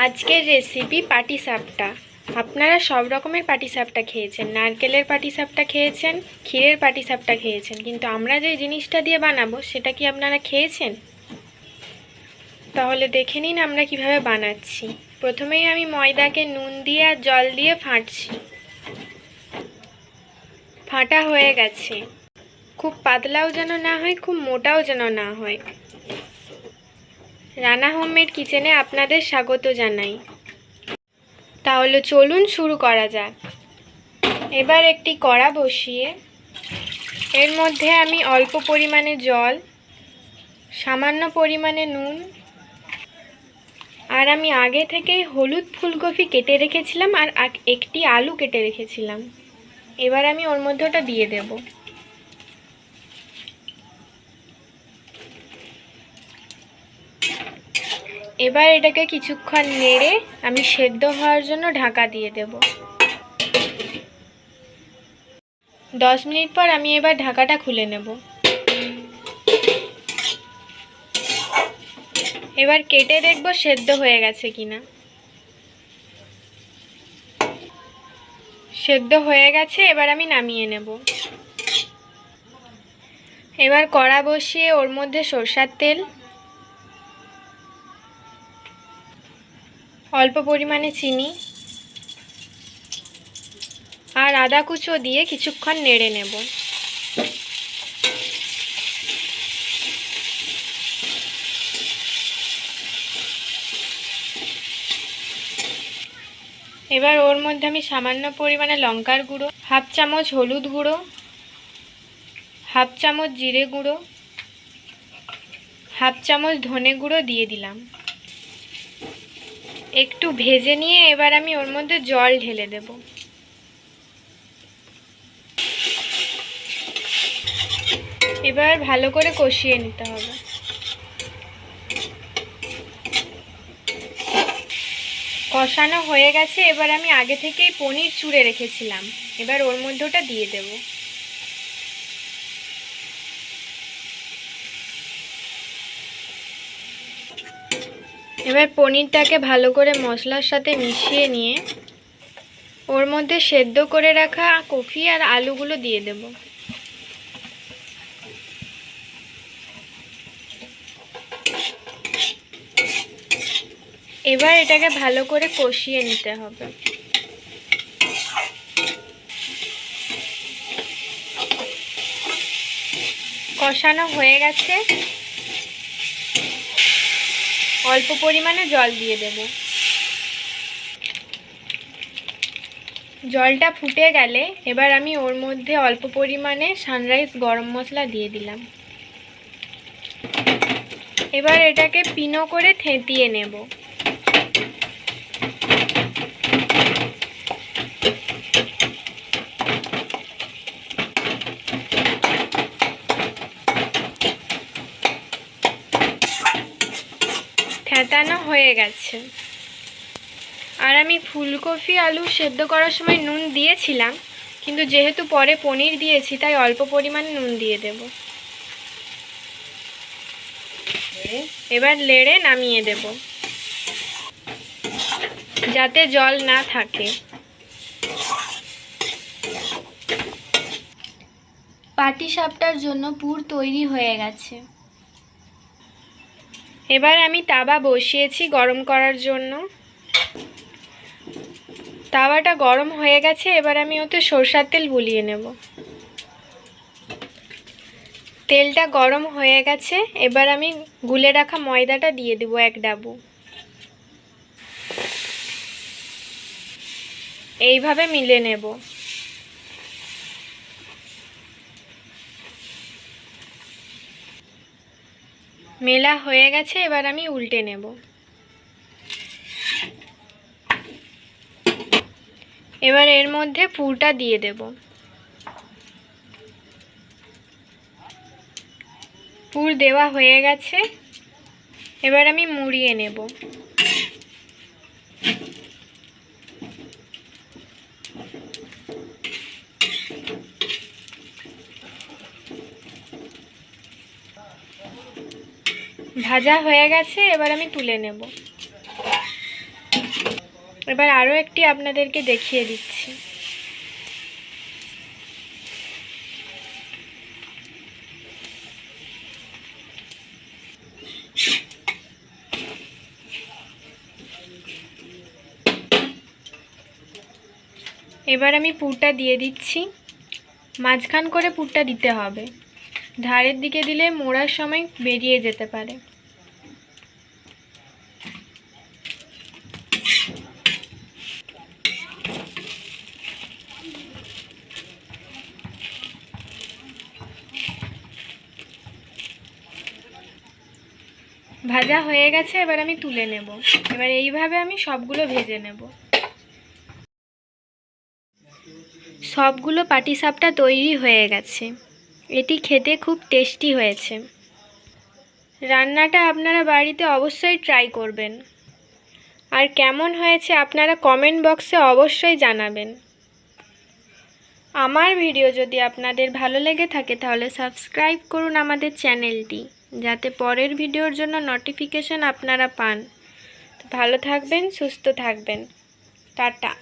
আজকের রেসিপি পাটিসাপটা। আপনারা সব রকমের পাটিসাপটা খেয়েছেন, নারকেলের পাটিসাপটা খেয়েছেন, ক্ষীরের পাটিসাপটা খেয়েছেন, কিন্তু আমরা যে জিনিসটা দিয়ে বানাবো সেটা কি আপনারা খেয়েছেন? তাহলে দেখে নিন আমরা কিভাবে বানাচ্ছি। প্রথমেই আমি ময়দাকে নুন দিয়ে আর জল দিয়ে ফাটছি। ফাটা হয়ে গেছে। খুব পাতলাও যেন না হয়, খুব মোটাও যেন না হয়। রানা হোমমেড কিচেনে আপনাদের স্বাগত জানাই। তাহলে চলুন শুরু করা যাক। এবার একটি কড়া বসিয়ে এর মধ্যে আমি অল্প পরিমাণে জল, সামান্য পরিমাণে নুন, আর আমি আগে থেকেই হলুদ ফুলকপি কেটে রেখেছিলাম আর একটি আলু কেটে রেখেছিলাম। এবার আমি ওর মধ্যে ওটা দিয়ে দেব। এবার এটাকে কিছুক্ষণ নেড়ে আমি সেদ্ধ হওয়ার জন্য ঢাকা দিয়ে দেব। 10 মিনিট পর আমি এবার ঢাকাটা খুলে নেব। এবার কেটে দেখব সেদ্ধ হয়ে গেছে কিনা। সেদ্ধ হয়ে গেছে, এবার আমি নামিয়ে নেব। এবার কড়া বসিয়ে ওর মধ্যে সরষের তেল, অল্প পরিমাণে চিনি আর আদা কুচো দিয়ে কিছুক্ষণ নেড়ে নেব। এবার ওর মধ্যে আমি সামান্য পরিমাণে লঙ্কার গুঁড়ো, হাফ চামচ হলুদ গুঁড়ো, হাফ চামচ জিরে গুঁড়ো, হাফ চামচ ধনে গুঁড়ো দিয়ে দিলাম। একটু ভেজে নিয়ে এবার আমি ওর মধ্যে জল ঢেলে দেব। এবার ভালো করে কষিয়ে নিতে হবে। কষানো হয়ে গেছে, এবার আমি আগে থেকেই পনির চুড়ে রেখেছিলাম, এবার ওর মধ্যে ওটা দিয়ে দেব। এবার পনিরটাকে ভালো করে মশলার সাথে মিশিয়ে নিয়ে ওর মধ্যে সেদ্ধ করে রাখা কফি আর আলুগুলো দিয়ে দেব। এবার এটাকে ভালো করে কষিয়ে নিতে হবে। কষানো হয়ে গেছে, অল্প পরিমাণে জল দিয়ে দেব। জলটা ফুটে গেলে এবার আমি ওর মধ্যে অল্প পরিমাণে সানরাইজ গরম মশলা দিয়ে দিলাম। এবার এটাকে পিনো করে থেঁতিয়ে নেব। থেঁতানো হয়ে গেছে। আর আমি ফুলকপি আলু সেদ্ধ করার সময় নুন দিয়েছিলাম, কিন্তু যেহেতু পরে পনির দিয়েছি তাই অল্প পরিমাণে নুন দিয়ে দেব। এবার নেড়ে নামিয়ে দেব, যাতে জল না থাকে। পাটিসাপটার জন্য পুর তৈরি হয়ে গেছে। এবার আমি তাওয়া বসিয়েছি গরম করার জন্য। তাওয়াটা গরম হয়ে গেছে, এবার আমি ওতে সরষের তেল বুলিয়ে নেব। তেলটা গরম হয়ে গেছে, এবার আমি গুলে রাখা ময়দাটা দিয়ে দেব 1 ডাবু। এইভাবে মিলে নেব। মেলা হয়ে গেছে, এবার আমি উল্টে নেব। এবার এর মধ্যে পুরটা দিয়ে দেব। পুর দেওয়া হয়ে গেছে, এবার আমি মুড়িয়ে নেব। ভাজা হয়ে গেছে, এবার আমি তুলে নেব। এবার আরও একটি আপনাদেরকে দেখিয়ে দিচ্ছি। এবার আমি পুরটা দিয়ে দিচ্ছি। মাঝখান করে পুরটা দিতে হবে, ধারের দিকে দিলে মোড়ার সময় বেরিয়ে যেতে পারে। ভাজা হয়ে গেছে, এবার আমি তুলে নেব। এবার এইভাবে আমি সবগুলো ভেজে নেব। সবগুলো পাটিসাপটা তৈরি হয়ে গেছে। এটি খেতে খুব টেস্টি হয়েছে। রান্নাটা আপনারা বাড়িতে অবশ্যই ট্রাই করবেন। আর কেমন হয়েছে আপনারা কমেন্ট বক্সে অবশ্যই জানাবেন। আমার ভিডিও যদি আপনাদের ভালো লেগে থাকে তাহলে সাবস্ক্রাইব করুন আমাদের চ্যানেলটি, যাতে পরের ভিডিওর জন্য নোটিফিকেশন আপনারা পান। ভালো থাকবেন, সুস্থ থাকবেন। টাটা।